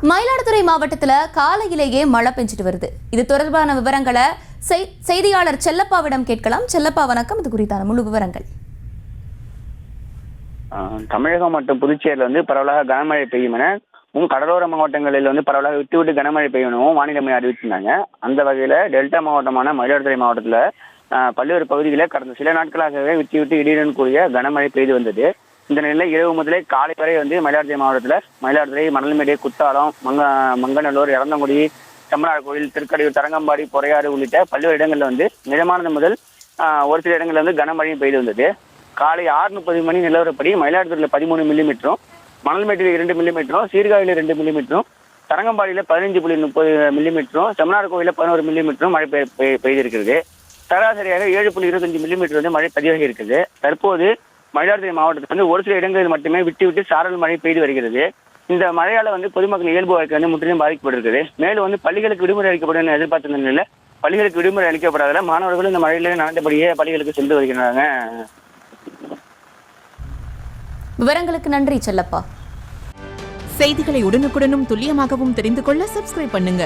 மயிலாடுதுறை மாவட்டத்தில் காலையிலேயே மழை பெஞ்சிட்டு வருது. இது தொடர்பான விவரங்களை செய்தியாளர் செல்லப்பாவிடம் கேட்கலாம். செல்லப்பா வணக்கம். இது குறித்தான முழு விவரங்கள். தமிழகம் மற்றும் புதுச்சேரியில் பரவலாக கனமழை பெய்யும் என கடலோர மாவட்டங்களில் பரவலாக விட்டு விட்டு கனமழை பெய்யணும் வானிலை மையம் அறிவிச்சிருந்தாங்க. அந்த வகையில் டெல்டா மாவட்டமான மயிலாடுதுறை மாவட்டத்தில் பல்வேறு பகுதிகளில் கடந்த சில நாட்களாகவே விட்டு விட்டு இடியுடன் கூடிய கனமழை பெய்து வந்தது. இந்த நிலையில் இரவு முதலே காலை வரை மயிலாடுதுறை மாவட்டத்தில் மயிலாடுதுறை, மணல்மேடு, குத்தாலம், மங்கநல்லூர், இறந்தங்குடி, செம்மனார் கோயில், திருக்கடையூர், தரங்கம்பாடி, பொறையாறு உள்ளிட்ட பல்வேறு இடங்களில் மிதமானது முதல் ஒரு சில இடங்களில் கனமழையும் பெய்து வந்தது. காலை 6:30 மணி நிலவரப்படி மயிலாடுதுறையில் 13 மில்லிமீட்டரும், மணல்மேட்டில் 2 மில்லிமீட்டரும், சீர்காழியில் 2 மில்லிமீட்டரும், தரங்கம்பாடியில் 15.30 மில்லிமீட்டரும், செம்மனார் கோயிலில் 11 மில்லிமீட்டரும் மழை பெய்திருக்கிறது. சராசரியாக 7.25 மில்லிமீட்டர் மழை பதிவாகி இருக்குது. தற்போது மயிலாடுதுறை மாவட்டத்தில் ஒரு சில இடங்களில் மட்டுமே விட்டு விட்டு சாரல் மழை பெய்து வருகிறது. இந்த மழையால பொதுமக்கள் இயல்பு வாழ்க்கை முற்றிலும் பாதிக்கப்பட்டிருக்குது. மேலும் பள்ளிகளுக்கு விடுமுறை அளிக்கப்படும் எதிர்பார்த்த நிலையில் பள்ளிகளுக்கு விடுமுறை அளிக்கப்படாத மாணவர்கள் இந்த மழையில நனைந்தபடியே பள்ளிகளுக்கு சென்று வருகிறாங்க. விவரங்களுக்கு நன்றி செல்லப்பா. செய்திகளை உடனுக்குடனும் துல்லியமாகவும் தெரிந்து கொள்ள சப்ஸ்கிரைப் பண்ணுங்க.